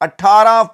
18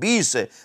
20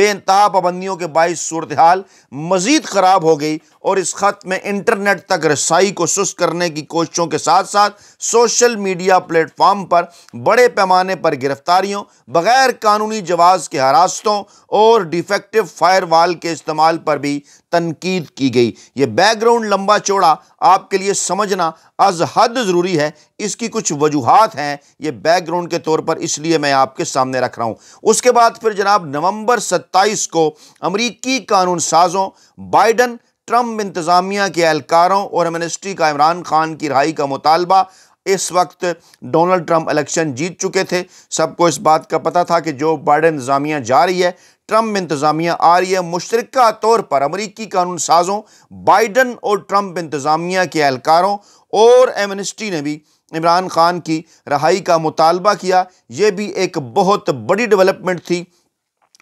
بے انتہا پابندیوں کے باعث صورتحال مزید خراب ہو گئی اور اس خط میں انٹرنیٹ تک رسائی کو سست کرنے کی کوششوں کے ساتھ ساتھ سوشل میڈیا پلیٹ فارم پر بڑے پیمانے پر گرفتاریوں، بغیر قانونی جواز کے ہراستوں اور ڈیفیکٹو فائر وال کے استعمال پر بھی تنقید کی گئی۔ یہ بیک گراؤنڈ لمبا چوڑا آپ کے لیے سمجھنا از حد ضروری ہے۔ اس کی کچھ وجوہات ہیں، یہ بیک گراؤنڈ کے طور پر اس لیے میں آپ کے سامنے رکھ رہا ہوں۔ اس کے بعد پھر جناب نومبر 27 کو امریکی قانون سازوں، بائیڈن ٹرمپ انتظامیہ کے اہلکاروں اور ایمنسٹی کا عمران خان کی رہائی کا مطالبہ۔ اس وقت ڈونلڈ ٹرمپ الیکشن جیت چکے تھے، سب کو اس بات کا پتہ تھا کہ جو بائیڈن انتظامیہ جا رہی ہے، ٹرمپ انتظامیہ آ رہی ہے۔ مشترکہ طور پر امریکی قانون سازوں، بائیڈن اور ٹرمپ انتظامیہ کے اہلکاروں اور ایمنسٹی نے بھی عمران خان کی رہائی کا مطالبہ کیا۔ یہ بھی ایک بہت بڑی ڈیولپمنٹ تھی۔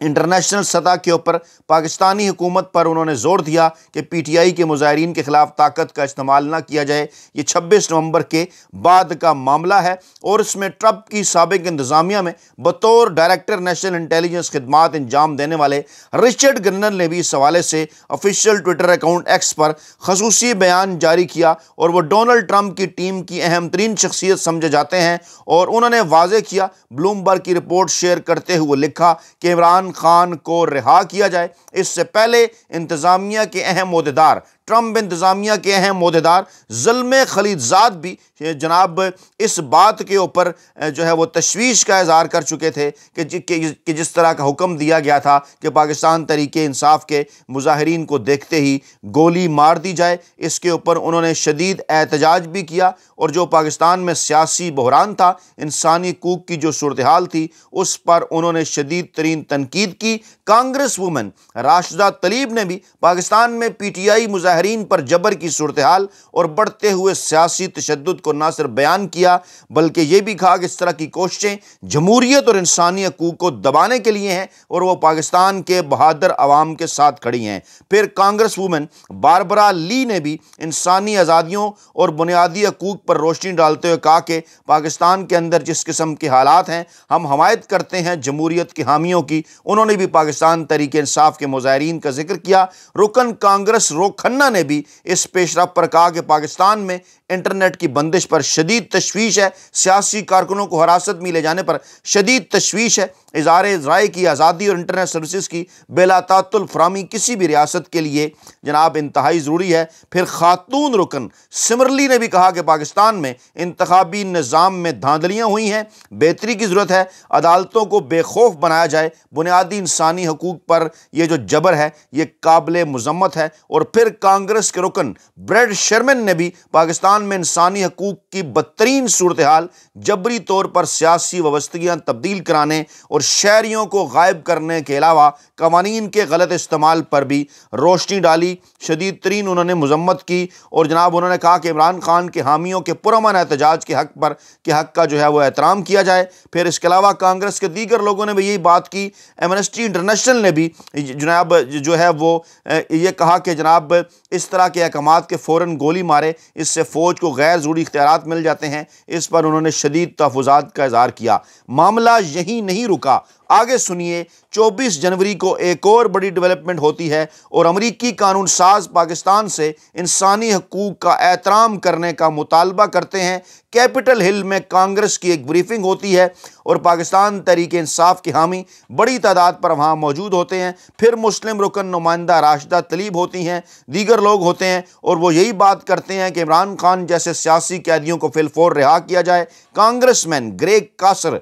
انٹرنیشنل سطح کے اوپر پاکستانی حکومت پر انہوں نے زور دیا کہ پی ٹی آئی کے مظاہرین کے خلاف طاقت کا استعمال نہ کیا جائے۔ یہ 26 نومبر کے بعد کا معاملہ ہے اور اس میں ٹرمپ کی سابق انتظامیہ میں بطور ڈائریکٹر نیشنل انٹیلیجنس خدمات انجام دینے والے رچرڈ گرنل نے بھی اس حوالے سے آفیشیل ٹویٹر اکاؤنٹ ایکس پر خصوصی بیان جاری کیا اور وہ ڈونلڈ ٹرمپ کی ٹیم کی اہم ترین شخصیت سمجھے جاتے ہیں، اور انہوں نے واضح کیا، بلومبرگ کی رپورٹ شیئر کرتے ہوئے لکھا کہ عمران خان کو رہا کیا جائے۔ اس سے پہلے انتظامیہ کے اہم عہدیدار، ٹرمپ انتظامیہ کے اہم عہدیدار زلمے خلیلزاد بھی جناب اس بات کے اوپر جو ہے وہ تشویش کا اظہار کر چکے تھے کہ جس طرح کا حکم دیا گیا تھا کہ پاکستان تحریک انصاف کے مظاہرین کو دیکھتے ہی گولی مار دی جائے، اس کے اوپر انہوں نے شدید احتجاج بھی کیا، اور جو پاکستان میں سیاسی بحران تھا، انسانی حقوق کی جو صورتحال تھی، اس پر انہوں نے شدید ترین تنقید کی۔ کانگریس وومن راشدہ تلیب نے بھی پاکستان میں پی ٹی آئی مظاہرین پر جبر کی صورتحال اور بڑھتے ہوئے سیاسی تشدد کو نہ صرف بیان کیا بلکہ یہ بھی کہا کہ اس طرح کی کوششیں جمہوریت اور انسانی حقوق کو دبانے کے لیے ہیں اور وہ پاکستان کے بہادر عوام کے ساتھ کھڑی ہیں۔ پھر کانگریس وومن باربرا لی نے بھی انسانی آزادیوں اور بنیادی حقوق پر روشنی ڈالتے ہوئے کہا کہ پاکستان کے اندر جس قسم کے حالات ہیں، ہم حمایت کرتے ہیں جمہوریت کے حامیوں کی۔ انہوں نے بھی پاکستان تحریک انصاف کے مظاہرین کا ذکر کیا۔ رکن کانگریس رو کھنہ نے بھی اس پیش رفت پر کہا کہ پاکستان میں انٹرنیٹ کی بندش پر شدید تشویش ہے، سیاسی کارکنوں کو حراست میں لے جانے پر شدید تشویش ہے، اظہار رائے کی آزادی اور انٹرنیٹ سروسز کی بلا تعطل فراہمی کسی بھی ریاست کے لیے جناب انتہائی ضروری ہے۔ پھر خاتون رکن سمرلی نے بھی کہا کہ پاکستان میں انتخابی نظام میں دھاندلیاں ہوئی ہیں، بہتری کی ضرورت ہے، عدالتوں کو بے خوف بنایا جائے، بنیادی انسانی حقوق پر یہ جو جبر ہے یہ قابل مذمت ہے۔ اور پھر کانگریس کے رکن بریڈ شرمن نے بھی پاکستان میں انسانی حقوق کی بدترین صورتحال، جبری طور پر سیاسی وابستگیاں تبدیل کرانے اور شہریوں کو غائب کرنے کے علاوہ قوانین کے غلط استعمال پر بھی روشنی ڈالی، شدید ترین انہوں نے مذمت کی، اور جناب انہوں نے کہا کہ عمران خان کے حامیوں کے پرامن احتجاج کے حق کا جو ہے وہ احترام کیا جائے۔ پھر اس کے علاوہ کانگریس کے دیگر لوگوں نے بھی یہی بات کی۔ ایمنسٹی انٹرنیشنل نے بھی جناب جو ہے وہ یہ کہا کہ جناب اس طرح کے احکامات کے فوراً گولی مارے، اس سے فوج کو غیر ضروری اختیارات مل جاتے ہیں۔ اس پر انہوں نے شدید تحفظات کا اظہار کیا۔ معاملہ یہیں نہیں رکا، آگے سنیے۔ 24 جنوری کو ایک اور بڑی ڈیولپمنٹ ہوتی ہے اور امریکی قانون ساز پاکستان سے انسانی حقوق کا احترام کرنے کا مطالبہ کرتے ہیں۔ کیپٹل ہل میں کانگریس کی ایک بریفنگ ہوتی ہے اور پاکستان تحریک انصاف کے حامی بڑی تعداد پر وہاں موجود ہوتے ہیں۔ پھر مسلم رکن نمائندہ راشدہ تلیب ہوتی ہیں، دیگر لوگ ہوتے ہیں، اور وہ یہی بات کرتے ہیں کہ عمران خان جیسے سیاسی قیدیوں کو فی الفور رہا کیا جائے۔ کانگریس مین گریگ کاسر،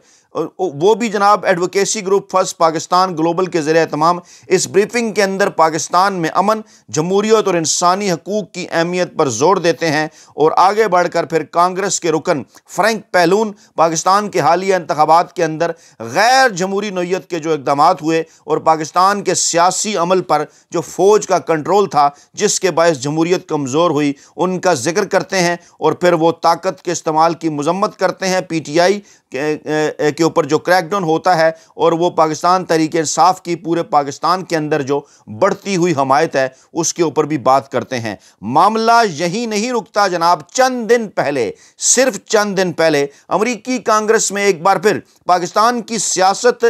وہ بھی جناب advocacy group first Pakistan global کے زیر اہتمام اس بریفنگ کے اندر پاکستان میں امن، جمہوریت اور انسانی حقوق کی اہمیت پر زور دیتے ہیں۔ اور آگے بڑھ کر پھر کانگریس کے رکن فرینک پیلون پاکستان کے حالیہ انتخابات کے اندر غیر جمہوری نوعیت کے جو اقدامات ہوئے اور پاکستان کے سیاسی عمل پر جو فوج کا کنٹرول تھا جس کے باعث جمہوریت کمزور ہوئی، ان کا ذکر کرتے ہیں، اور پھر وہ طاقت کے استعمال کی مذمت کرتے ہیں۔ پی ٹی آئی کے اوپر جو کریک ڈاؤن ہوتا ہے اور وہ پاکستان تحریک انصاف کی پورے پاکستان کے اندر جو بڑھتی ہوئی حمایت ہے اس کے اوپر بھی بات کرتے ہیں۔ معاملہ یہی نہیں رکتا جناب، چند دن پہلے، صرف چند دن پہلے امریکی کانگریس میں ایک بار پھر پاکستان کی سیاست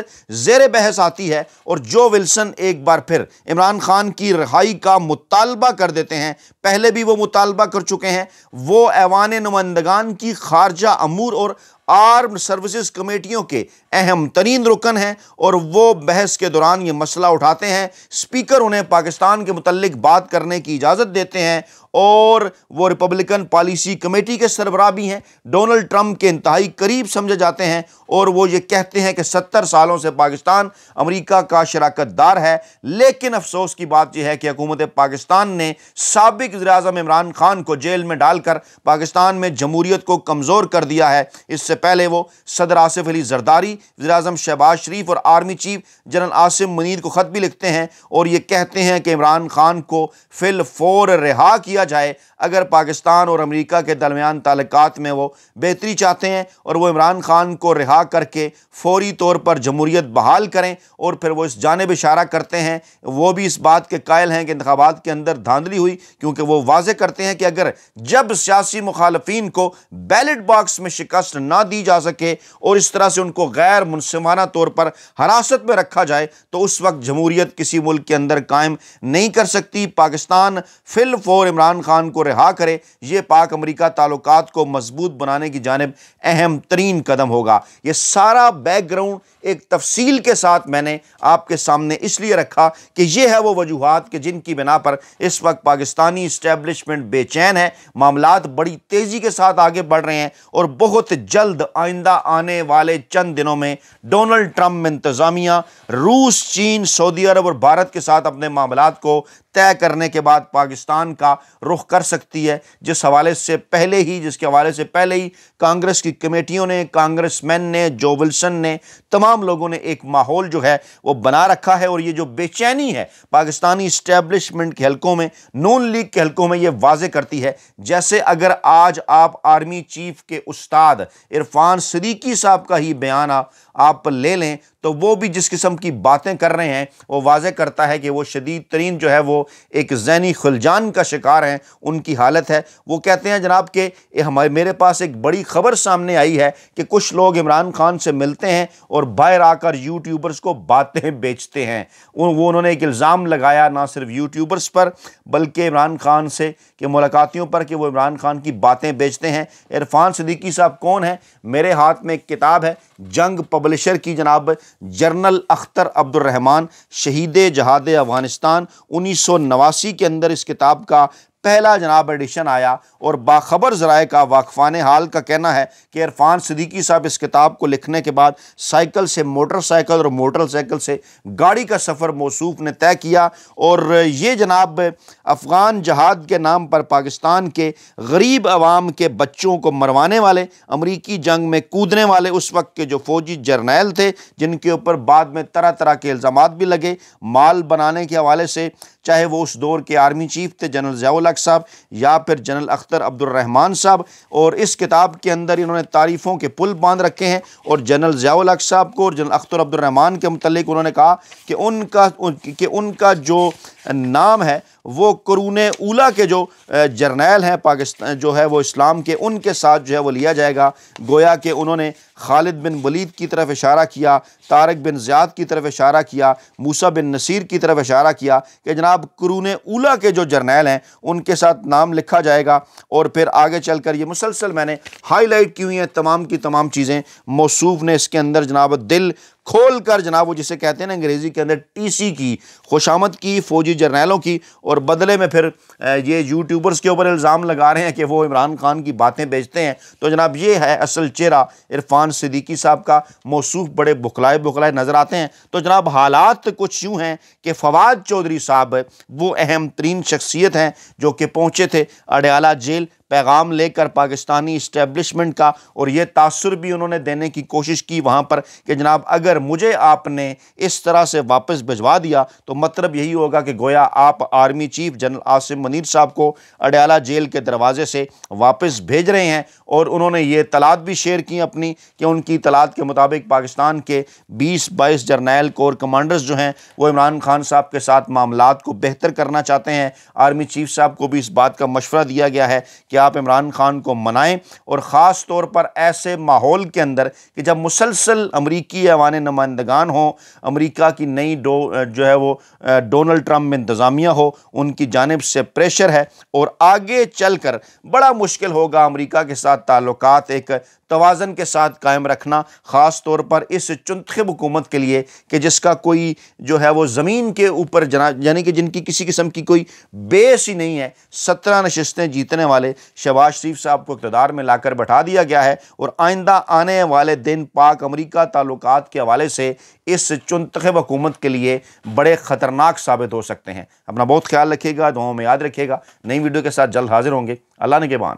زیر بحث آتی ہے اور جو ولسن ایک بار پھر عمران خان کی رہائی کا مطالبہ کر دیتے ہیں۔ پہلے بھی وہ مطالبہ کر چکے ہیں، وہ ایوان نمائندگان کی خارجہ امور اور آرمڈ سروسز کمیٹیوں کے اہم ترین رکن ہیں اور وہ بحث کے دوران یہ مسئلہ اٹھاتے ہیں۔ اسپیکر انہیں پاکستان کے متعلق بات کرنے کی اجازت دیتے ہیں اور وہ ریپبلکن پالیسی کمیٹی کے سربراہ بھی ہیں، ڈونلڈ ٹرمپ کے انتہائی قریب سمجھے جاتے ہیں اور وہ یہ کہتے ہیں کہ 70 سالوں سے پاکستان امریکہ کا شراکت دار ہے۔ لیکن افسوس کی بات یہ ہے کہ حکومت پاکستان نے سابق وزیر اعظم عمران خان کو جیل میں ڈال کر پاکستان میں جمہوریت کو کمزور کر دیا ہے۔ اس سے پہلے وہ صدر آصف علی زرداری، وزیر اعظم شہباز شریف اور army chief general Asim Munir کو خط بھی لکھتے ہیں اور یہ کہتے ہیں کہ عمران خان کو فی الفور رہا کیا جائے اگر پاکستان اور امریکہ کے درمیان تعلقات میں وہ بہتری چاہتے ہیں، اور وہ عمران خان کو رہا کر کے فوری طور پر جمہوریت بحال کریں۔ اور پھر وہ اس جانب اشارہ کرتے ہیں، وہ بھی اس بات کے قائل ہیں کہ انتخابات کے اندر دھاندلی ہوئی، کیونکہ وہ واضح کرتے ہیں کہ اگر جب سیاسی مخالفین کو بیلٹ باکس میں شکست نہ دی جا سکے اور اس طرح سے ان کو غیر منصفانہ طور پر حراست میں رکھا جائے تو اس وقت جمہوریت کسی ملک کے اندر قائم نہیں کر سکتی۔ پاکستان فی الفور عمران خان کو رہا کرے، یہ پاک امریکہ تعلقات کو مضبوط بنانے کی جانب اہم ترین قدم ہوگا۔ یہ سارا بیک گراؤنڈ ایک تفصیل کے ساتھ میں نے آپ کے سامنے اس لیے رکھا کہ یہ ہے وہ وجوہات کہ جن کی بنا پر اس وقت پاکستانی اسٹیبلشمنٹ بے چین ہے، معاملات بڑی تیزی کے ساتھ آگے بڑھ رہے ہیں اور بہت جلد آئندہ آنے والے چند دنوں میں ڈونلڈ ٹرمپ انتظامیہ روس، چین، سعودی عرب اور بھارت کے ساتھ اپنے معاملات کو طے کرنے کے بعد پاکستان کا رخ کر سکتی ہے، جس کے حوالے سے پہلے ہی کانگریس کی کمیٹیوں نے، کانگریس مین نے، جو ولسن نے، تمام لوگوں نے ایک ماحول جو ہے وہ بنا رکھا ہے۔ اور یہ جو بے چینی ہے پاکستانی اسٹیبلشمنٹ کے حلقوں میں، نون لیگ کے حلقوں میں، یہ واضح کرتی ہے جیسے اگر آج آپ آرمی چیف کے استاد عرفان صدیقی صاحب کا ہی بیان آپ لے لیں تو وہ بھی جس قسم کی باتیں کر رہے ہیں وہ واضح کرتا ہے کہ وہ شدید ترین جو ہے وہ ایک ذہنی خلجان کا شکار ہیں، ان کی حالت ہے۔ وہ کہتے ہیں جناب کہ میرے پاس ایک بڑی خبر سامنے آئی ہے کہ کچھ لوگ عمران خان سے ملتے ہیں اور باہر آ کر یوٹیوبرز کو باتیں بیچتے ہیں۔ انہوں نے ایک الزام لگایا نہ صرف یوٹیوبرز پر بلکہ عمران خان سے کہ ملاقاتیوں پر کہ وہ عمران خان کی باتیں بیچتے ہیں۔ عرفان صدیقی صاحب کون ہیں؟ میرے ہاتھ میں ایک کتاب ہے جنگ پبلشر کی، جناب جنرل اختر عبد الرحمن، شہید جہاد افغانستان، 1989 کے اندر اس کتاب کا پہلا جناب ایڈیشن آیا اور باخبر ذرائع کا واقفان حال کا کہنا ہے کہ عرفان صدیقی صاحب اس کتاب کو لکھنے کے بعد سائیکل سے موٹر سائیکل اور موٹر سائیکل سے گاڑی کا سفر موصوف نے طے کیا، اور یہ جناب افغان جہاد کے نام پر پاکستان کے غریب عوام کے بچوں کو مروانے والے، امریکی جنگ میں کودنے والے اس وقت کے جو فوجی جرنیل تھے جن کے اوپر بعد میں طرح طرح کے الزامات بھی لگے مال بنانے کے حوالے سے، چاہے وہ اس دور کے آرمی چیف تھے جنرل ضیاء الحق صاحب یا پھر جنرل اختر عبد الرحمن صاحب، اور اس کتاب کے اندر انہوں نے تعریفوں کے پل باندھ رکھے ہیں اور جنرل ضیاء الحق صاحب کو اور جنرل اختر عبد الرحمن کے متعلق انہوں نے کہا کہ ان کا جو نام ہے وہ قرون اولیٰ کے جو جرنیل ہیں پاکستان جو ہے وہ اسلام کے، ان کے ساتھ جو ہے وہ لیا جائے گا۔ گویا کہ انہوں نے خالد بن ولید کی طرف اشارہ کیا، طارق بن زیاد کی طرف اشارہ کیا، موسیٰ بن نصیر کی طرف اشارہ کیا کہ جناب قرون اولیٰ کے جو جرنیل ہیں ان کے ساتھ نام لکھا جائے گا، اور پھر آگے چل کر یہ مسلسل میں نے ہائی لائٹ کی ہوئی ہیں تمام کی تمام چیزیں۔ موصوف نے اس کے اندر جناب دل کھول کر جناب وہ جسے کہتے ہیں نا انگریزی کے اندر ٹی سی کی خوشامد کی فوجی جرنیلوں کی، اور بدلے میں پھر یہ یوٹیوبرز کے اوپر الزام لگا رہے ہیں کہ وہ عمران خان کی باتیں بیچتے ہیں۔ تو جناب یہ ہے اصل چہرہ عرفان صدیقی صاحب کا۔ موصوف بڑے بکھلائے نظر آتے ہیں۔ تو جناب حالات کچھ یوں ہیں کہ فواد چودھری صاحب وہ اہم ترین شخصیت ہیں جو کہ پہنچے تھے اڈیالہ جیل پیغام لے کر پاکستانی اسٹیبلشمنٹ کا، اور یہ تاثر بھی انہوں نے دینے کی کوشش کی وہاں پر کہ جناب اگر مجھے آپ نے اس طرح سے واپس بھجوا دیا تو مطلب یہی ہوگا کہ گویا آپ army chief general Asim Munir صاحب کو اڈیالہ جیل کے دروازے سے واپس بھیج رہے ہیں۔ اور انہوں نے یہ اطلاعات بھی شیئر کی اپنی کہ ان کی اطلاعات کے مطابق پاکستان کے 20-22 جرنیل کور کمانڈرز جو ہیں وہ عمران خان صاحب کے ساتھ معاملات کو بہتر کرنا چاہتے ہیں۔ آرمی چیف صاحب کو بھی اس بات کا مشورہ دیا گیا ہے کہ آپ عمران خان کو منائیں، اور خاص طور پر ایسے ماحول کے اندر کہ جب مسلسل امریکی ایوان نمائندگان ہوں، امریکہ کی نئی جو ہے وہ ڈونلڈ ٹرمپ انتظامیہ ہو، ان کی جانب سے پریشر ہے، اور آگے چل کر بڑا مشکل ہوگا امریکہ کے ساتھ تعلقات ایک توازن کے ساتھ قائم رکھنا، خاص طور پر اس چنتخب حکومت کے لیے کہ جس کا کوئی جو ہے وہ زمین کے اوپر یعنی کہ جن کی کسی قسم کی کوئی بیس ہی نہیں ہے۔ 17 نشستیں جیتنے والے شہباز شریف صاحب کو اقتدار میں لا کر بٹھا دیا گیا ہے، اور آئندہ آنے والے دن پاک امریکہ تعلقات کے حوالے سے اس چنتخب حکومت کے لیے بڑے خطرناک ثابت ہو سکتے ہیں۔ اپنا بہت خیال رکھیے گا، دعاؤں میں یاد رکھیے گا۔ نئی ویڈیو کے ساتھ جلد حاضر ہوں گے۔ اللہ نگہبان۔